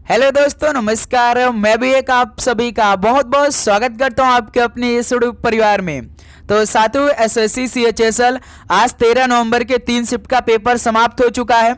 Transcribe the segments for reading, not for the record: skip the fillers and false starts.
Hello दोस्तों, नमस्कार। मैं भी एक आप सभी का बहुत बहुत स्वागत करता हूं आपके अपने इस यूट्यूब परिवार में। तो साथियों, एसएससी सीएचएसएल आज 13 नवंबर के 3 शिफ्ट का पेपर समाप्त हो चुका है।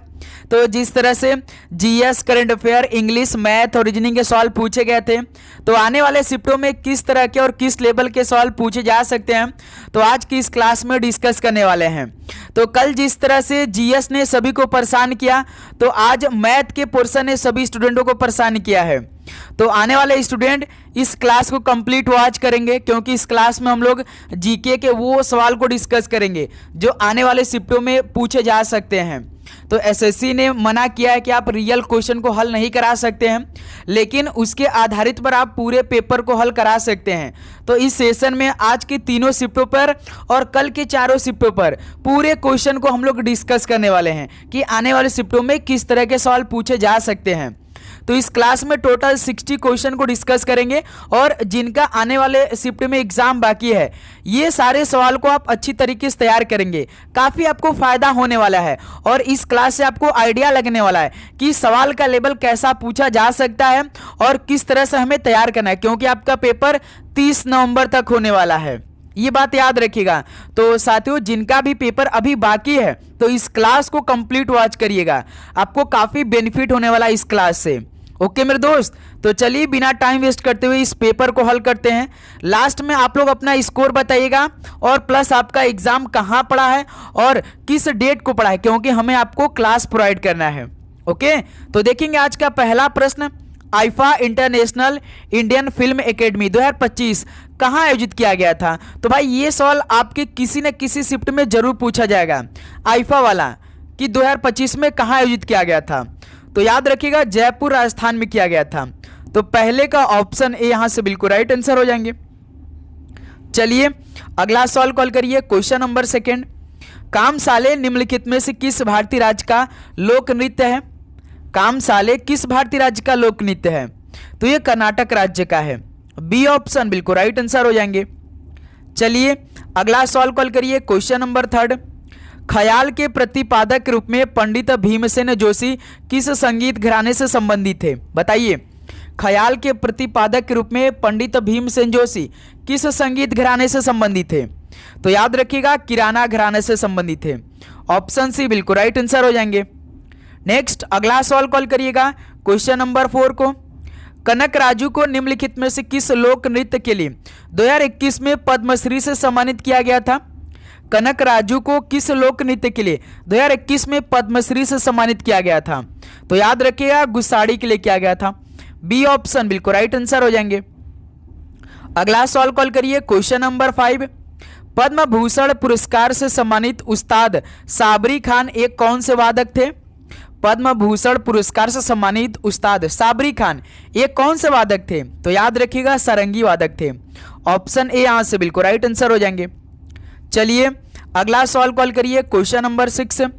तो जिस तरह से GS, current affair, English, math और रीजनिंग के सवाल पूछे गए थे, तो आने वाले शिफ्टों में किस तरह के और किस लेवल के सवाल पूछे जा सकते हैं, तो आज की इस क्लास में डिस्कस करने वाले हैं। तो कल जिस तरह से जीएस ने सभी को परेशान किया, तो आज मैथ के पोर्शन ने सभी स्टूडेंटों को परेशान किया है। तो आने वाले स्टूडेंट इस क्लास को कंप्लीट वॉच करेंगे, क्योंकि इस क्लास में हम लोग जीके के वो सवाल को डिस्कस करेंगे जो आने वाले शिफ्टों में पूछे जा सकते हैं। तो एसएससी ने मना किया है कि आप रियल क्वेश्चन को हल नहीं करा सकते हैं, लेकिन उसके आधारित पर आप पूरे पेपर को हल करा सकते हैं। तो इस सेशन में आज की तीनों शिफ्टों पर और कल के चारों शिफ्टों पर पूरे क्वेश्चन को हम लोग डिस्कस करने वाले हैं कि आने वाले शिफ्टों में किस तरह के सवाल पूछे जा सकते हैं। तो इस क्लास में टोटल 60 क्वेश्चन को डिस्कस करेंगे, और जिनका आने वाले शिफ्ट में एग्जाम बाकी है, ये सारे सवाल को आप अच्छी तरीके से तैयार करेंगे। काफ़ी आपको फायदा होने वाला है, और इस क्लास से आपको आइडिया लगने वाला है कि सवाल का लेवल कैसा पूछा जा सकता है और किस तरह से हमें तैयार करना है, क्योंकि आपका पेपर 30 नवंबर तक होने वाला है। ये बात याद रखिएगा। तो साथियों, जिनका भी पेपर अभी बाकी है, तो इस क्लास को कंप्लीट वॉच करिएगा, आपको काफ़ी बेनिफिट होने वाला है इस क्लास से। ओके मेरे दोस्त, तो चलिए बिना टाइम वेस्ट करते हुए इस पेपर को हल करते हैं। लास्ट में आप लोग अपना स्कोर बताइएगा, और प्लस आपका एग्जाम कहाँ पड़ा है और किस डेट को पड़ा है, क्योंकि हमें आपको क्लास प्रोवाइड करना है। ओके, तो देखेंगे आज का पहला प्रश्न। IIFA international Indian film academy 2025 कहाँ आयोजित किया गया था? तो भाई ये सवाल आपके किसी न किसी शिफ्ट में जरूर पूछा जाएगा, आईफा वाला, कि 2025 में कहाँ आयोजित किया गया था। तो याद रखिएगा, जयपुर राजस्थान में किया गया था। तो पहले का ऑप्शन ए यहां से बिल्कुल राइट आंसर हो जाएंगे। चलिए अगला सवाल कॉल करिए। क्वेश्चन नंबर 2, कामसाले निम्नलिखित में से किस भारतीय राज्य का लोक नृत्य है? कामसाले किस भारतीय राज्य का लोक नृत्य है? तो ये कर्नाटक राज्य का है। बी ऑप्शन बिल्कुल राइट आंसर हो जाएंगे। चलिए अगला सवाल कॉल करिए। क्वेश्चन नंबर 3, ख्याल के प्रतिपादक के रूप में पंडित भीमसेन जोशी किस संगीत घराने से संबंधित थे? बताइए, ख्याल के प्रतिपादक के रूप में पंडित भीमसेन जोशी किस संगीत घराने से संबंधित थे? तो याद रखिएगा, किराना घराने से संबंधित थे। ऑप्शन सी बिल्कुल राइट आंसर हो जाएंगे। नेक्स्ट अगला सवाल कॉल करिएगा। क्वेश्चन नंबर 4 को, कनक राजू को निम्नलिखित में से किस लोक नृत्य के लिए 2021 में पद्मश्री से सम्मानित किया गया था? कनक राजू को किस लोक नृत्य के लिए 2021 में पद्मश्री से सम्मानित किया गया था? तो याद रखिएगा, गुस्साड़ी के लिए किया गया था। बी ऑप्शन बिल्कुल राइट आंसर हो जाएंगे। अगला सवाल कॉल करिए। क्वेश्चन नंबर 5, पद्म भूषण पुरस्कार से सम्मानित उस्ताद साबरी खान एक कौन से वादक थे? पद्म भूषण पुरस्कार से सम्मानित उस्ताद साबरी खान एक कौन से वादक थे? तो याद रखिएगा, सारंगी वादक थे। ऑप्शन ए यहां से बिल्कुल राइट आंसर हो जाएंगे। चलिए अगला सवाल कॉल करिए। क्वेश्चन नंबर 6,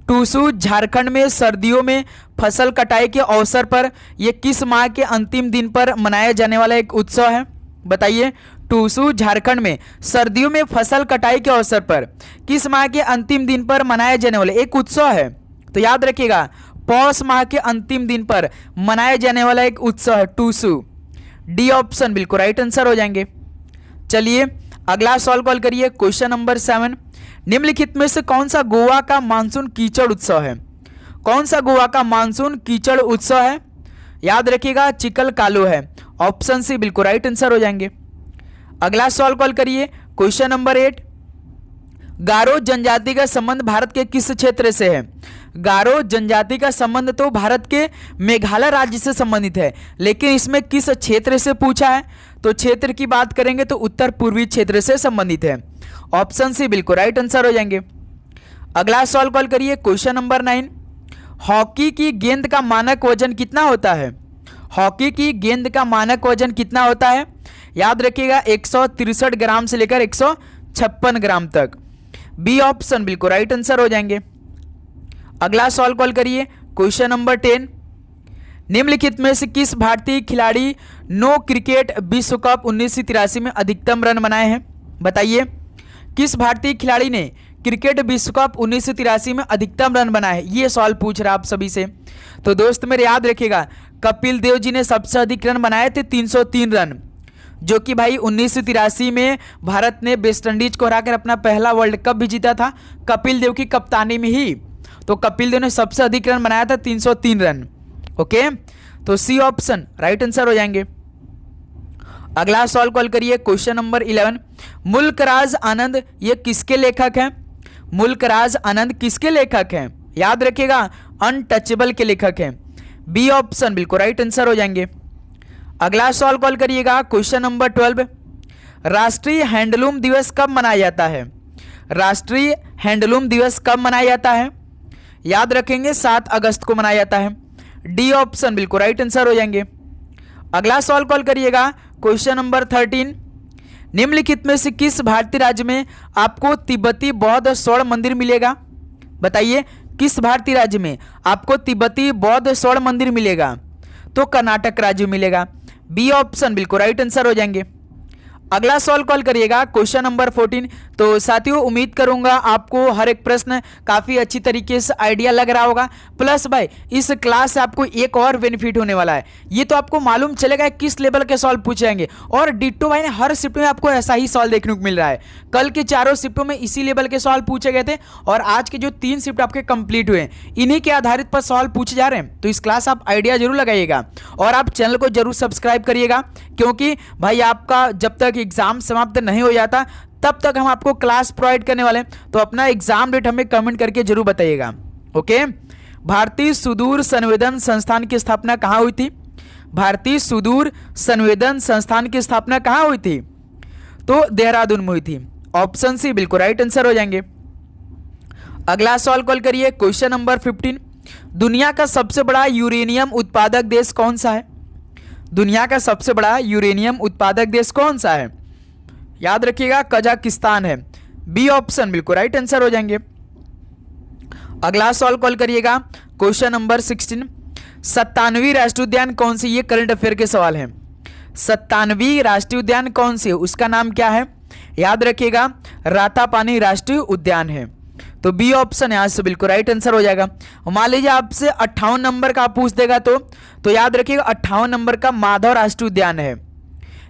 टूसू झारखंड में सर्दियों में फसल कटाई के अवसर पर यह किस माह के अंतिम दिन पर मनाया जाने वाला एक उत्सव है? बताइए, टूसू झारखंड में सर्दियों में फसल कटाई के अवसर पर किस माह के अंतिम दिन पर मनाया जाने वाला एक उत्सव है? तो याद रखिएगा, पौष माह के अंतिम दिन पर मनाया जाने वाला एक उत्सव है टूसू। डी ऑप्शन बिल्कुल राइट आंसर हो जाएंगे। चलिए अगला सवाल कॉल करिए। क्वेश्चन नंबर 7, निम्नलिखित में से कौन सा गोवा का मानसून कीचड़ उत्सव है? कौन सा गोवा का मानसून कीचड़ उत्सव है? याद रखिएगा, चिकल कालो है। ऑप्शन सी बिल्कुल राइट आंसर हो जाएंगे। अगला सवाल कॉल करिए। क्वेश्चन नंबर 8, गारो जनजाति का संबंध भारत के किस क्षेत्र से है? गारो जनजाति का संबंध तो भारत के मेघालय राज्य से संबंधित है, लेकिन इसमें किस क्षेत्र से पूछा है? तो क्षेत्र की बात करेंगे तो उत्तर पूर्वी क्षेत्र से संबंधित है। ऑप्शन सी बिल्कुल राइट आंसर हो जाएंगे। अगला सवाल कॉल करिए। क्वेश्चन नंबर 9, हॉकी की गेंद का मानक वजन कितना होता है? हॉकी की गेंद का मानक वजन कितना होता है? याद रखिएगा, 163 ग्राम से लेकर 156 ग्राम तक। बी ऑप्शन बिल्कुल राइट आंसर हो जाएंगे। अगला सवाल कॉल करिए। क्वेश्चन नंबर 10, निम्नलिखित में से किस भारतीय खिलाड़ी नो क्रिकेट विश्व कप 1983 में अधिकतम रन बनाए हैं? बताइए, किस भारतीय खिलाड़ी ने क्रिकेट विश्व कप 1983 में अधिकतम रन बनाए हैं? ये सवाल पूछ रहा आप सभी से। तो दोस्त मेरे याद रखिएगा, कपिल देव जी ने सबसे अधिक रन बनाए थे 303 रन, जो कि भाई 1983 में भारत ने वेस्ट इंडीज को हराकर अपना पहला वर्ल्ड कप भी जीता था कपिल देव की कप्तानी में ही। तो कपिल देव ने सबसे अधिक रन बनाया था 303 रन। ओके, तो सी ऑप्शन राइट आंसर हो जाएंगे। अगला सवाल कॉल करिए, क्वेश्चन नंबर 11। मुल्कराज आनंद ये किसके लेखक हैं? मुल्कराज आनंद किसके लेखक हैं? याद रखिएगा, अनटचेबल के लेखक हैं। बी ऑप्शन बिल्कुल राइट आंसर हो जाएंगे। अगला सवाल कॉल करिएगा, क्वेश्चन नंबर 12। राष्ट्रीय हैंडलूम दिवस कब मनाया जाता है? राष्ट्रीय हैंडलूम दिवस कब मनाया जाता है? याद रखेंगे 7 अगस्त को मनाया जाता है। डी ऑप्शन बिल्कुल राइट आंसर हो जाएंगे। अगला सवाल कॉल करिएगा, क्वेश्चन नंबर 13। निम्नलिखित में से किस भारतीय राज्य में आपको तिब्बती बौद्ध स्वर्ण मंदिर मिलेगा? बताइए, किस भारतीय राज्य में आपको तिब्बती बौद्ध स्वर्ण मंदिर मिलेगा? तो कर्नाटक राज्य में मिलेगा। बी ऑप्शन बिल्कुल राइट आंसर हो जाएंगे। अगला सवाल कॉल करिएगा, क्वेश्चन नंबर 14। तो साथियों, उम्मीद करूंगा आपको हर एक प्रश्न काफ़ी अच्छी तरीके से आइडिया लग रहा होगा। प्लस भाई इस क्लास से आपको एक और बेनिफिट होने वाला है, ये तो आपको मालूम चलेगा किस लेवल के सवाल पूछे जाएंगे। और डिट्टो भाई ने हर शिफ्ट में आपको ऐसा ही सवाल देखने को मिल रहा है। कल के चारों शिफ्टों में इसी लेवल के सवाल पूछे गए थे और आज के जो 3 शिफ्ट आपके कंप्लीट हुए इन्हीं के आधारित पर सवाल पूछे जा रहे हैं। तो इस क्लास आप आइडिया जरूर लगाइएगा और आप चैनल को जरूर सब्सक्राइब करिएगा, क्योंकि भाई आपका जब तक एग्जाम समाप्त नहीं हो जाता तब तक हम आपको क्लास प्रोवाइड करने वाले हैं। तो अपना एग्जाम डेट हमें कमेंट करके जरूर बताइएगा। ओके, भारतीय सुदूर संवेदन संस्थान की स्थापना कहाँ हुई थी? भारतीय सुदूर संवेदन संस्थान की स्थापना कहाँ हुई थी? तो देहरादून में हुई थी। ऑप्शन सी बिल्कुल राइट आंसर हो जाएंगे। अगला सवाल कॉल करिए, क्वेश्चन नंबर 15। दुनिया का सबसे बड़ा यूरेनियम उत्पादक देश कौन सा है? दुनिया का सबसे बड़ा यूरेनियम उत्पादक देश कौन सा है? याद रखिएगा, कजाकिस्तान है। बी ऑप्शन बिल्कुल राइट आंसर हो जाएंगे। अगला सवाल कॉल करिएगा, क्वेश्चन नंबर 16। 97वीं राष्ट्रीय उद्यान कौन सी? ये करंट अफेयर के सवाल हैं। 97वीं राष्ट्रीय उद्यान कौन सी है? उसका नाम क्या है? याद रखिएगा, रातापानी राष्ट्रीय उद्यान है। तो बी ऑप्शन यहाँ से बिल्कुल राइट आंसर हो जाएगा। मान लीजिए आपसे 58 नंबर का पूछ देगा तो याद रखिएगा 58 नंबर का माधव राष्ट्रीय उद्यान है।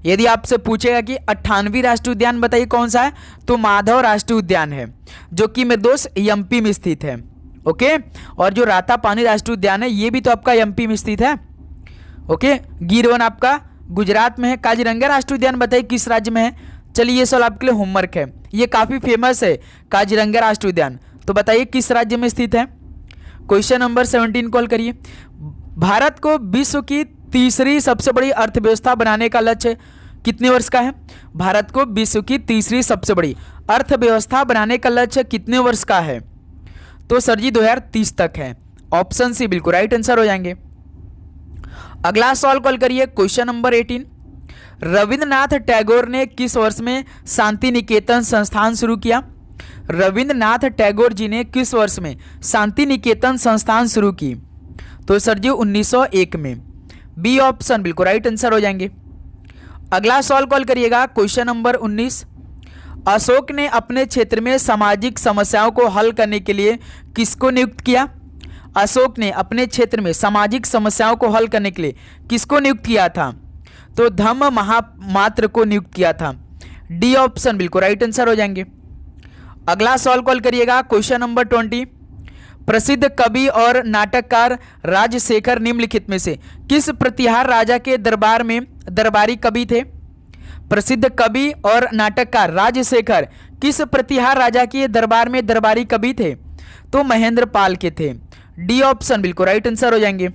यदि आपसे पूछेगा कि 98वीं राष्ट्रीय उद्यान बताइए कौन सा है, तो माधव राष्ट्रीय उद्यान है, जो कि मेरे दोस्त एमपी में स्थित है। ओके, और जो रातापानी राष्ट्रीय उद्यान है ये भी तो आपका एमपी में स्थित है। ओके, गिर वन आपका गुजरात में है। काजीरंगा राष्ट्रीय उद्यान बताइए किस राज्य में है? चलिए ये सवाल आपके लिए होमवर्क है, ये काफ़ी फेमस है काजीरंगा राष्ट्रीय उद्यान। तो बताइए किस राज्य में स्थित है? क्वेश्चन नंबर 17 कॉल करिए। भारत को विश्व की तीसरी सबसे बड़ी अर्थव्यवस्था बनाने का लक्ष्य कितने वर्ष का है? भारत को विश्व की तीसरी सबसे बड़ी अर्थव्यवस्था बनाने का लक्ष्य कितने वर्ष का है? तो सर जी 2030 तक है। ऑप्शन सी बिल्कुल राइट आंसर हो जाएंगे। अगला सवाल कॉल करिए, क्वेश्चन नंबर 18। रविंद्रनाथ टैगोर ने किस वर्ष में शांति निकेतन संस्थान शुरू किया? रविंद्रनाथ टैगोर जी ने किस वर्ष में शांति निकेतन संस्थान शुरू की? तो सर जी 1901 में। बी ऑप्शन बिल्कुल राइट आंसर हो जाएंगे। अगला सवाल कॉल करिएगा, क्वेश्चन नंबर 19। अशोक ने अपने क्षेत्र में सामाजिक समस्याओं को हल करने के लिए किसको नियुक्त किया? अशोक ने अपने क्षेत्र में सामाजिक समस्याओं को हल करने के लिए किसको नियुक्त किया था? तो धम्म महामात्र को नियुक्त किया था। डी ऑप्शन बिल्कुल राइट आंसर हो जाएंगे। अगला सवाल कॉल करिएगा, क्वेश्चन नंबर 20। प्रसिद्ध कवि और नाटककार राजशेखर निम्नलिखित में से किस प्रतिहार राजा के दरबार में दरबारी कवि थे? प्रसिद्ध कवि और नाटककार राजशेखर किस प्रतिहार राजा के दरबार में दरबारी कवि थे? तो महेंद्र पाल के थे। डी ऑप्शन बिल्कुल राइट आंसर हो जाएंगे।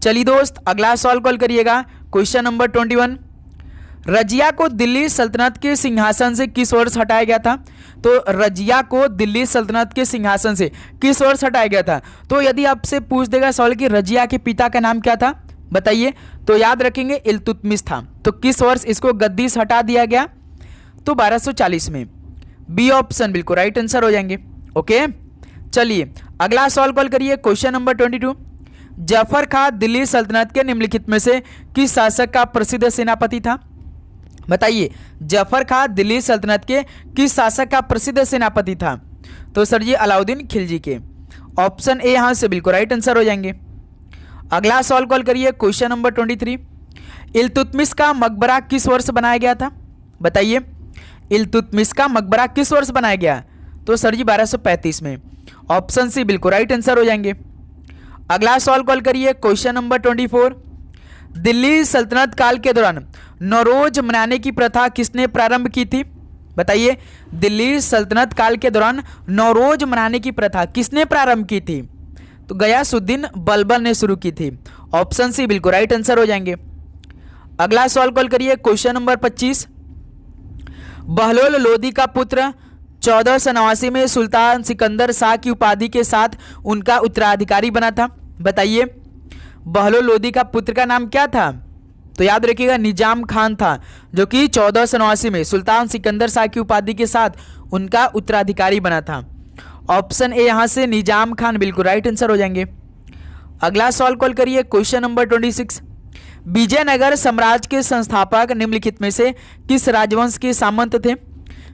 चलिए दोस्त, अगला सवाल कॉल करिएगा, क्वेश्चन नंबर 21। रजिया को दिल्ली सल्तनत के सिंहासन से किस वर्ष हटाया गया था? तो रजिया को दिल्ली सल्तनत के सिंहासन से किस वर्ष हटाया गया था? तो यदि आपसे पूछ देगा सवाल कि रजिया के पिता का नाम क्या था, बताइए, तो याद रखेंगे इल्तुतमिश था। तो किस वर्ष इसको गद्दी से हटा दिया गया? तो 1240 में। बी ऑप्शन बिल्कुल राइट आंसर हो जाएंगे। ओके, चलिए अगला सवाल कॉल करिए, क्वेश्चन नंबर 22। जफर खां दिल्ली सल्तनत के निम्नलिखित में से किस शासक का प्रसिद्ध सेनापति था? बताइए, जफर खां दिल्ली सल्तनत के किस शासक का प्रसिद्ध सेनापति था? तो सर जी अलाउद्दीन खिलजी के। ऑप्शन ए यहाँ से बिल्कुल राइट आंसर हो जाएंगे। अगला सवाल कॉल करिए क्वेश्चन नंबर 23। इल्तुतमिश का मकबरा किस वर्ष बनाया गया था? बताइए, इल्तुतमिश का मकबरा किस वर्ष बनाया गया? तो सर जी 1235 में। ऑप्शन सी बिल्कुल राइट आंसर हो जाएंगे। अगला सवाल कॉल करिए क्वेश्चन नंबर 24। दिल्ली सल्तनत काल के दौरान नौरोज मनाने की प्रथा किसने प्रारंभ की थी? बताइए, दिल्ली सल्तनत काल के दौरान नौरोज मनाने की प्रथा किसने प्रारंभ की थी? तो गयासुद्दीन बलबन ने शुरू की थी। ऑप्शन सी बिल्कुल राइट आंसर हो जाएंगे। अगला सवाल कॉल करिए क्वेश्चन नंबर 25। बहलोल लोदी का पुत्र 1489 में सुल्तान सिकंदर शाह की उपाधि के साथ उनका उत्तराधिकारी बना था। बताइए, बहलोल लोदी का पुत्र का नाम क्या था? तो याद रखिएगा निजाम खान था, जो कि 1489 में सुल्तान सिकंदर शाह की उपाधि के साथ उनका उत्तराधिकारी बना था। ऑप्शन ए यहां से निजाम खान बिल्कुल राइट आंसर हो जाएंगे। अगला सवाल कॉल करिए क्वेश्चन नंबर 26। विजयनगर साम्राज्य के संस्थापक निम्नलिखित में से किस राजवंश के सामंत थे?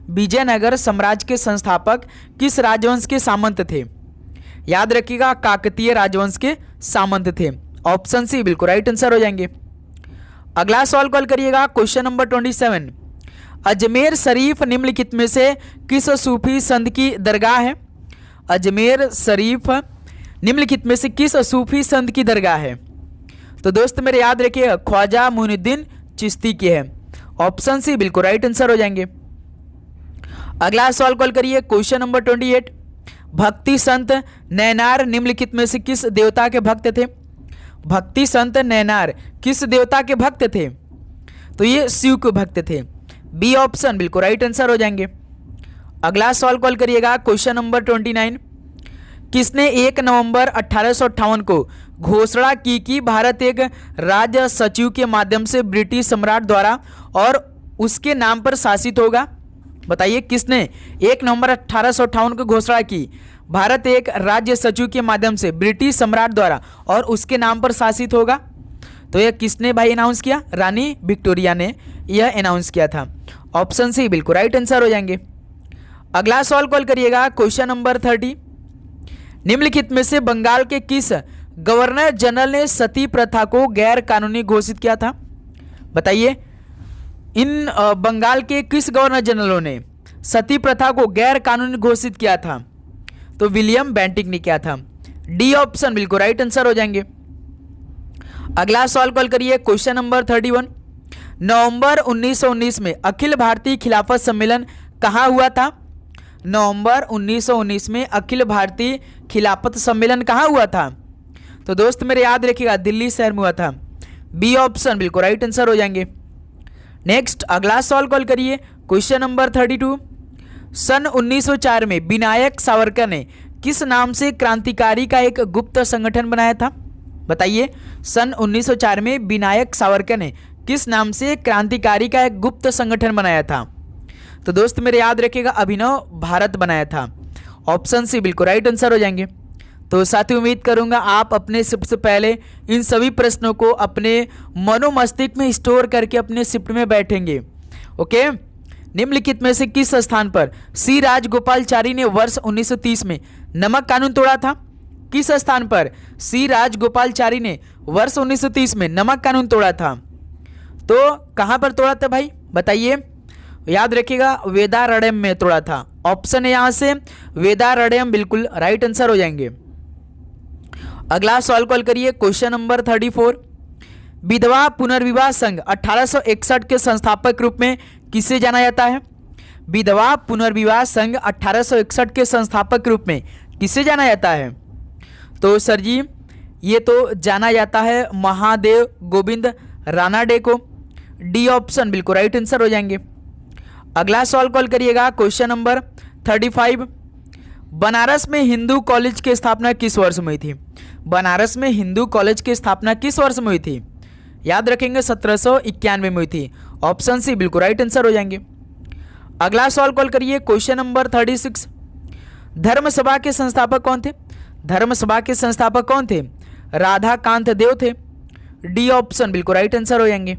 विजयनगर साम्राज्य के संस्थापक किस राजवंश के सामंत थे? याद रखिएगा काकतीय राजवंश के सामंत थे। ऑप्शन सी बिल्कुल राइट आंसर हो जाएंगे। अगला सवाल कॉल करिएगा क्वेश्चन नंबर 27। अजमेर शरीफ निम्नलिखित में से किस सूफी संत की दरगाह है? अजमेर शरीफ निम्नलिखित में से किस सूफी संत की दरगाह है? तो दोस्त मेरे याद रखिए ख्वाजा मुइनुद्दीन चिश्ती की है। ऑप्शन सी बिल्कुल राइट आंसर हो जाएंगे। अगला सवाल कॉल करिए क्वेश्चन नंबर 28। भक्ति संत नैनार निम्नलिखित में से किस देवता के भक्त थे? भक्ति संत नैनार किस देवता के भक्त थे? तो ये शिव के भक्त थे। बी ऑप्शन बिल्कुल राइट आंसर हो जाएंगे। अगला सवाल कॉल करिएगा क्वेश्चन नंबर 29। किसने 1 नवंबर 1858 को घोषणा की कि भारत एक राज्य सचिव के माध्यम से ब्रिटिश सम्राट द्वारा और उसके नाम पर शासित होगा? बताइए, किसने 1 नवंबर 1858 को घोषणा की भारत एक राज्य सचिव के माध्यम से ब्रिटिश सम्राट द्वारा और उसके नाम पर शासित होगा? तो यह किसने भाई अनाउंस किया? रानी विक्टोरिया ने यह अनाउंस किया था। ऑप्शन सी बिल्कुल राइट आंसर हो जाएंगे। अगला सवाल कॉल करिएगा क्वेश्चन नंबर 30। निम्नलिखित में से बंगाल के किस गवर्नर जनरल ने सती प्रथा को गैर कानूनी घोषित किया था? बताइए, इन बंगाल के किस गवर्नर जनरलों ने सती प्रथा को गैर कानूनी घोषित किया था? तो विलियम बेंटिक ने किया था। डी ऑप्शन बिल्कुल राइट आंसर हो जाएंगे। अगला सवाल कॉल करिए क्वेश्चन नंबर 31। नवंबर 1919 में अखिल भारतीय खिलाफत सम्मेलन कहाँ हुआ था? नवंबर 1919 में अखिल भारतीय खिलाफत सम्मेलन कहाँ हुआ था? तो दोस्त मेरे याद रखिएगा दिल्ली शहर में हुआ था। बी ऑप्शन बिल्कुल राइट आंसर हो जाएंगे। नेक्स्ट अगला सवाल कॉल करिए क्वेश्चन नंबर 32। सन 1904 में विनायक सावरकर ने किस नाम से क्रांतिकारी का एक गुप्त संगठन बनाया था? बताइए, सन 1904 में विनायक सावरकर ने किस नाम से क्रांतिकारी का एक गुप्त संगठन बनाया था? तो दोस्त मेरे याद रखिएगा अभिनव भारत बनाया था। ऑप्शन सी बिल्कुल राइट आंसर हो जाएंगे। तो साथी उम्मीद करूंगा आप अपने शिफ्ट से पहले इन सभी प्रश्नों को अपने मनोमस्तिष्क में स्टोर करके अपने शिफ्ट में बैठेंगे। ओके, निम्नलिखित में से किस स्थान पर सी राजगोपालचारी ने वर्ष 1930 में नमक कानून तोड़ा था? किस स्थान पर सी राजगोपालचारी ने वर्ष 1930 में नमक कानून तोड़ा था? तो कहां पर तोड़ा था भाई? बताइए, याद रखिएगा वेदारण्यम में तोड़ा था। ऑप्शन है यहां से वेदारण्यम बिल्कुल राइट आंसर हो जाएंगे। अगला सवाल कॉल करिए क्वेश्चन नंबर 34। विधवा पुनर्विवाह संघ 1861 के संस्थापक रूप में किसे जाना जाता है? विधवा पुनर्विवाह संघ 1861 के संस्थापक रूप में किसे जाना जाता है? तो सर जी ये तो जाना जाता है महादेव गोविंद रानाडे को। डी ऑप्शन बिल्कुल राइट आंसर हो जाएंगे। अगला सवाल कॉल करिएगा क्वेश्चन नंबर 35। बनारस में हिंदू कॉलेज की स्थापना किस वर्ष में हुई थी? बनारस में हिंदू कॉलेज की स्थापना किस वर्ष में हुई थी? याद रखेंगे 1791 में हुई थी। ऑप्शन सी बिल्कुल राइट आंसर हो जाएंगे। अगला सवाल कॉल करिए क्वेश्चन नंबर 36। धर्म सभा के संस्थापक कौन थे? धर्म सभा के संस्थापक कौन थे? राधाकांत देव थे। डी ऑप्शन बिल्कुल राइट आंसर हो जाएंगे।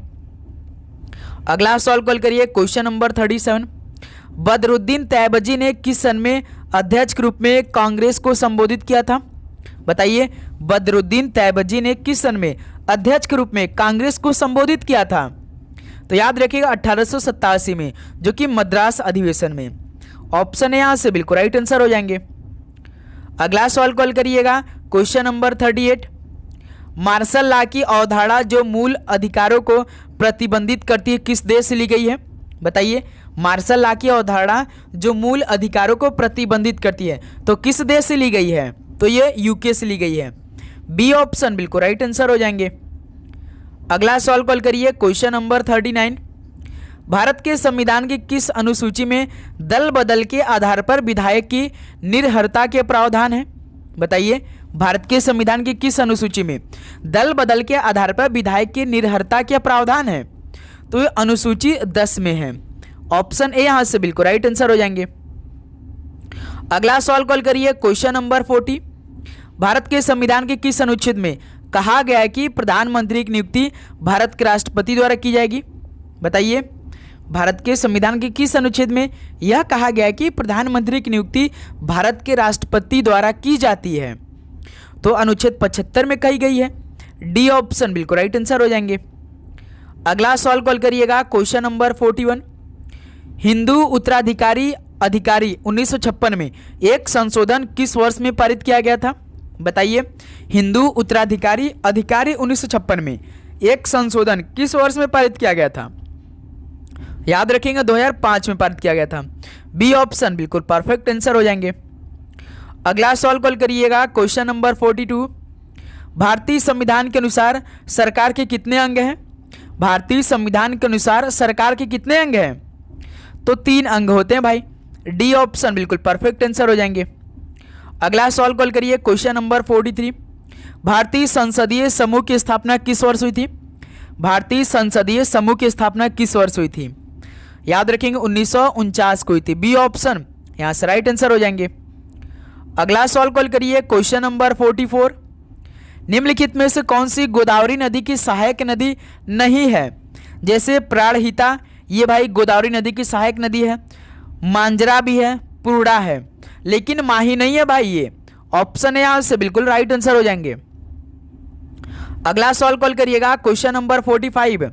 अगला सवाल कॉल करिए क्वेश्चन नंबर 37। बदरुद्दीन तैयबजी ने किस सन में अध्यक्ष के रूप में कांग्रेस को संबोधित किया था? बताइए, बदरुद्दीन तैयबजी ने किस सन में अध्यक्ष के रूप में कांग्रेस को संबोधित किया था? तो याद रखिएगा 1887 में, जो कि मद्रास अधिवेशन में। ऑप्शन है यहाँ से बिल्कुल राइट आंसर हो जाएंगे। अगला सवाल कॉल करिएगा, क्वेश्चन नंबर 38। मार्शल लॉ की अवधारणा जो मूल अधिकारों को प्रतिबंधित करती है किस देश से ली गई है? बताइए, मार्शल लॉ की अवधारणा जो मूल अधिकारों को प्रतिबंधित करती है तो किस देश से ली गई है? तो ये यूके से ली गई है। बी ऑप्शन बिल्कुल राइट आंसर हो जाएंगे। अगला सवाल कॉल करिए, क्वेश्चन नंबर 39। भारत के संविधान की किस अनुसूची में दल बदल के आधार पर विधायक की निर्हरता के प्रावधान है? बताइए, भारत के संविधान की किस अनुसूची में दल बदल के आधार पर विधायक की निर्हरता के प्रावधान है? तो ये अनुसूची 10 में है। ऑप्शन ए यहां से बिल्कुल राइट आंसर हो जाएंगे। अगला सवाल कॉल करिए, क्वेश्चन नंबर 40। भारत के संविधान के किस अनुच्छेद में कहा गया है कि प्रधानमंत्री की नियुक्ति भारत के राष्ट्रपति द्वारा की जाएगी? बताइए, भारत के संविधान के किस अनुच्छेद में यह कहा गया है कि प्रधानमंत्री की नियुक्ति भारत के राष्ट्रपति द्वारा की जाती है? तो अनुच्छेद 75 में कही गई है। डी ऑप्शन बिल्कुल राइट आंसर हो जाएंगे। अगला सवाल कॉल करिएगा, क्वेश्चन नंबर 41। हिंदू उत्तराधिकारी अधिकारी 1956 में एक संशोधन किस वर्ष में पारित किया गया था? बताइए, हिंदू उत्तराधिकारी अधिकारी 1956 में एक संशोधन किस वर्ष में पारित किया गया था? याद रखेंगे 2005 में पारित किया गया था। बी ऑप्शन बिल्कुल परफेक्ट आंसर हो जाएंगे। अगला सवाल कॉल करिएगा, क्वेश्चन नंबर 42। भारतीय संविधान के अनुसार सरकार के कितने अंग हैं? भारतीय संविधान के अनुसार सरकार के कितने अंग हैं? तो 3 अंग होते हैं भाई। डी ऑप्शन बिल्कुल परफेक्ट आंसर हो जाएंगे। अगला सवाल कॉल करिए, क्वेश्चन नंबर 43। भारतीय संसदीय समूह की स्थापना किस वर्ष हुई थी? भारतीय संसदीय समूह की स्थापना किस वर्ष हुई थी? याद रखेंगे 1949 को हुई थी। बी ऑप्शन यहां से राइट आंसर हो जाएंगे। अगला सवाल कॉल करिए, क्वेश्चन नंबर 44। निम्नलिखित में से कौन सी गोदावरी नदी की सहायक नदी नहीं है? जैसे प्राणहिता, ये भाई गोदावरी नदी की सहायक नदी है। मांजरा भी है, पुरड़ा है, लेकिन माही नहीं है भाई। ये ऑप्शन है यहां से बिल्कुल राइट आंसर हो जाएंगे। अगला सवाल कॉल करिएगा, क्वेश्चन नंबर 45।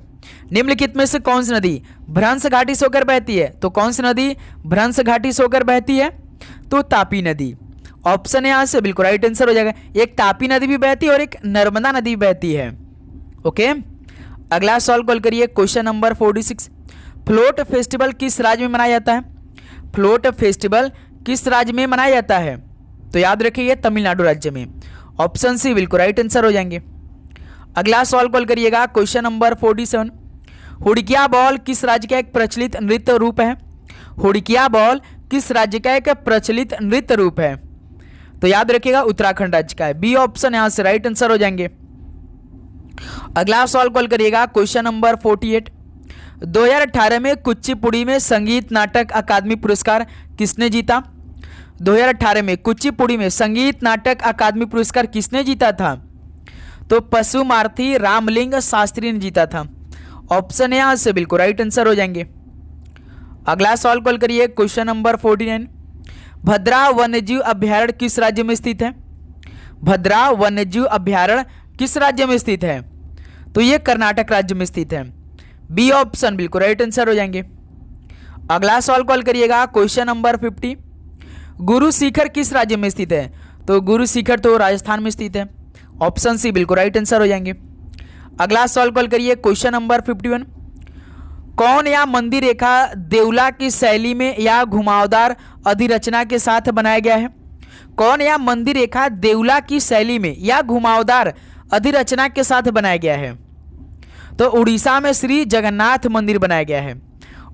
निम्नलिखित में से कौन सी नदी भ्रंश घाटी से होकर बहती है? तो कौन सी नदी भ्रंश घाटी से होकर बहती है? तो तापी नदी। ऑप्शन यहां से बिल्कुल राइट आंसर हो जाएगा। एक तापी नदी भी बहती है और एक नर्मदा नदी भी बहती है। ओके, अगला सवाल कॉल करिए, क्वेश्चन नंबर 46। फ्लोट फेस्टिवल किस राज्य में मनाया जाता है? फ्लोट फेस्टिवल किस राज्य में मनाया जाता है? तो याद रखिए तमिलनाडु राज्य में। ऑप्शन सी बिल्कुल राइट आंसर हो जाएंगे। अगला सवाल कॉल करिएगा, क्वेश्चन नंबर 47। हुड़किया बॉल किस राज्य का एक प्रचलित नृत्य रूप है? हुड़किया बॉल किस राज्य का एक प्रचलित नृत्य रूप है? तो याद रखिएगा उत्तराखंड राज्य का है। बी ऑप्शन यहां से राइट आंसर हो जाएंगे। अगला सवाल कॉल करिएगा, क्वेश्चन नंबर 48। 2018 में कुचिपुड़ी में संगीत नाटक अकादमी पुरस्कार किसने जीता? 2018 में कुचिपुड़ी में संगीत नाटक अकादमी पुरस्कार किसने जीता था? तो पशुमार्थी रामलिंग शास्त्री ने जीता था। ऑप्शन यहां से बिल्कुल राइट आंसर हो जाएंगे। अगला सवाल कॉल करिए, क्वेश्चन नंबर 49। भद्रा वन्यजीव अभ्यारण्य किस राज्य में स्थित है? भद्रा वन्यजीव अभ्यारण्य किस राज्य में स्थित है? तो ये कर्नाटक राज्य में स्थित है। बी ऑप्शन बिल्कुल राइट आंसर हो जाएंगे। अगला सवाल कॉल करिएगा, क्वेश्चन नंबर 50। गुरु शिखर किस राज्य में स्थित है? तो गुरु शिखर तो राजस्थान में स्थित है। ऑप्शन सी बिल्कुल राइट आंसर हो जाएंगे। अगला सवाल कॉल करिए, क्वेश्चन नंबर 51। कौन या मंदिर रेखा देउला की शैली में या घुमावदार अधिरचना के साथ बनाया गया है? कौन या मंदिर रेखा देउला की शैली में या घुमावदार अधिरचना के साथ बनाया गया है? तो उड़ीसा में श्री जगन्नाथ मंदिर बनाया गया है।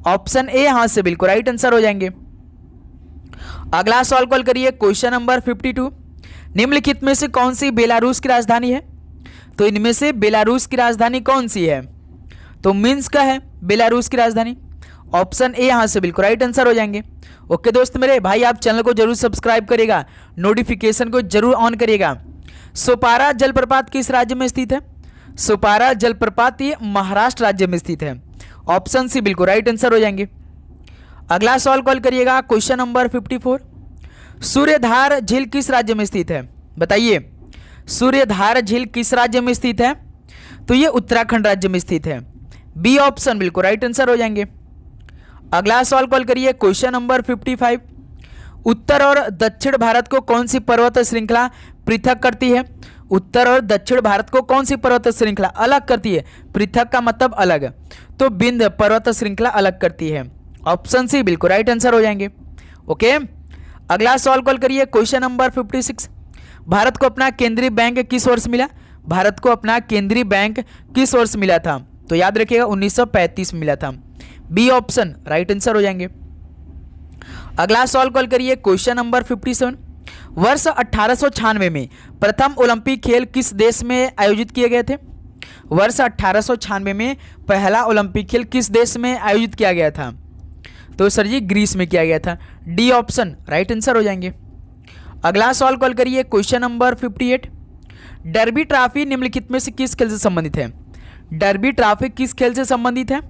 ऑप्शन ए यहां से बिल्कुल राइट आंसर हो जाएंगे। अगला सवाल कॉल करिए, क्वेश्चन नंबर 52। निम्नलिखित में से कौन सी बेलारूस की राजधानी है? तो इनमें से बेलारूस की राजधानी कौन सी है? तो मिन्स्क है बेलारूस की राजधानी। ऑप्शन ए यहां से बिल्कुल राइट आंसर हो जाएंगे। ओके दोस्त मेरे भाई, आप चैनल को जरूर सब्सक्राइब करिएगा, नोटिफिकेशन को जरूर ऑन करिएगा। सोपारा जलप्रपात किस राज्य में स्थित है? सोपारा जलप्रपात ये महाराष्ट्र राज्य में स्थित है। ऑप्शन सी बिल्कुल राइट आंसर हो जाएंगे। अगला सवाल कॉल करिएगा, क्वेश्चन नंबर 54। सूर्यधार झील किस राज्य में स्थित है? बताइए, सूर्यधार झील किस राज्य में स्थित है? तो ये उत्तराखंड राज्य में स्थित है। बी ऑप्शन बिल्कुल राइट आंसर हो जाएंगे। अगला सवाल कॉल करिए क्वेश्चन नंबर 55। उत्तर और दक्षिण भारत को कौन सी पर्वत श्रृंखला पृथक करती है? उत्तर और दक्षिण भारत को कौन सी पर्वत श्रृंखला अलग करती है? पृथक का मतलब अलग, तो विंध्य पर्वत श्रृंखला अलग करती है। ऑप्शन सी बिल्कुल राइट आंसर हो जाएंगे। ओके, अगला सवाल कॉल करिए क्वेश्चन नंबर 56। भारत को अपना केंद्रीय बैंक किस वर्ष मिला? भारत को अपना केंद्रीय बैंक किस वर्ष मिला था? तो याद रखिएगा 1935 में मिला था। बी ऑप्शन राइट आंसर हो जाएंगे। अगला सवाल कॉल करिए क्वेश्चन नंबर 57। वर्ष 1896 में प्रथम ओलंपिक खेल किस देश में आयोजित किए गए थे? वर्ष 1896 में पहला ओलंपिक खेल किस देश में आयोजित किया गया था? तो सर जी ग्रीस में किया गया था। डी ऑप्शन राइट आंसर हो जाएंगे। अगला सवाल कॉल करिए क्वेश्चन नंबर 58। डर्बी ट्रॉफी निम्नलिखित में से किस खेल से संबंधित है? डर्बी ट्रॉफी किस खेल से संबंधित है?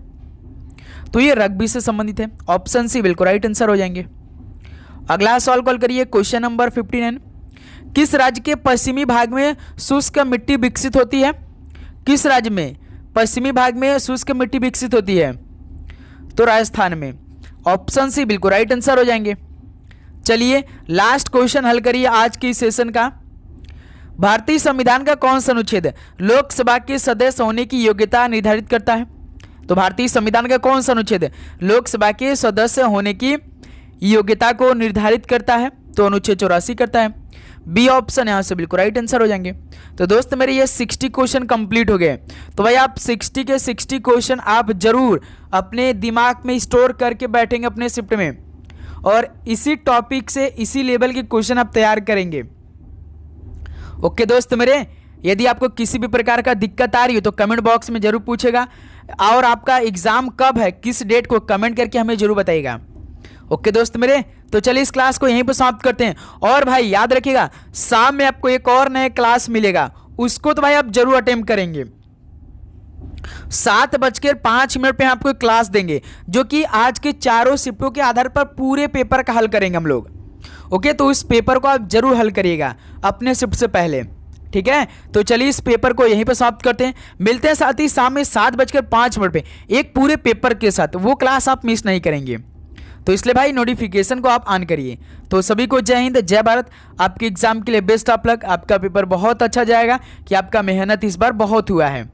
तो ये रग्बी से संबंधित है। ऑप्शन सी बिल्कुल राइट आंसर हो जाएंगे। अगला सवाल कॉल करिए क्वेश्चन नंबर 59। किस राज्य के पश्चिमी भाग में शुष्क मिट्टी विकसित होती है? किस राज्य में पश्चिमी भाग में शुष्क मिट्टी विकसित होती है? तो राजस्थान में। ऑप्शन सी बिल्कुल राइट आंसर हो जाएंगे। चलिए लास्ट क्वेश्चन हल करिए आज की सेशन का। भारतीय संविधान का कौन सा अनुच्छेद लोकसभा के सदस्य होने की योग्यता निर्धारित करता है? तो भारतीय संविधान का कौन सा अनुच्छेद लोकसभा के सदस्य होने की योग्यता को निर्धारित करता है? तो अनुच्छेद 84 करता है। बी ऑप्शन यहाँ से बिल्कुल राइट आंसर हो जाएंगे। तो दोस्त मेरे ये 60 क्वेश्चन कंप्लीट हो गए। तो भाई आप 60 के 60 क्वेश्चन आप जरूर अपने दिमाग में स्टोर करके बैठेंगे अपने शिफ्ट में, और इसी टॉपिक से इसी लेवल के क्वेश्चन आप तैयार करेंगे। ओके दोस्त मेरे, यदि आपको किसी भी प्रकार का दिक्कत आ रही हो तो कमेंट बॉक्स में जरूर पूछेगा, और आपका एग्जाम कब है किस डेट को कमेंट करके हमें जरूर बताइएगा। ओके दोस्त मेरे, तो चलिए इस क्लास को यहीं पर समाप्त करते हैं। और भाई याद रखिएगा शाम में आपको एक और नया क्लास मिलेगा, उसको तो भाई आप जरूर अटेम्प्ट करेंगे। 7:05 पे आपको क्लास देंगे जो कि आज के चारों शिफ्टों के आधार पर पूरे पेपर का हल करेंगे हम लोग। ओके, तो इस पेपर को आप जरूर हल करिएगा अपने शिफ्ट से पहले, ठीक है। तो चलिए इस पेपर को यहीं पर समाप्त करते हैं। मिलते हैं साथ ही शाम में 7:05 पे एक पूरे पेपर के साथ। वो क्लास आप मिस नहीं करेंगे, तो इसलिए भाई नोटिफिकेशन को आप ऑन करिए। तो सभी को जय हिंद जय भारत। आपके एग्जाम के लिए बेस्ट ऑफ लक। आपका पेपर बहुत अच्छा जाएगा कि आपका मेहनत इस बार बहुत हुआ है।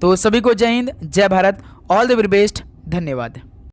तो सभी को जय हिंद जय Bharat, all the very best, धन्यवाद।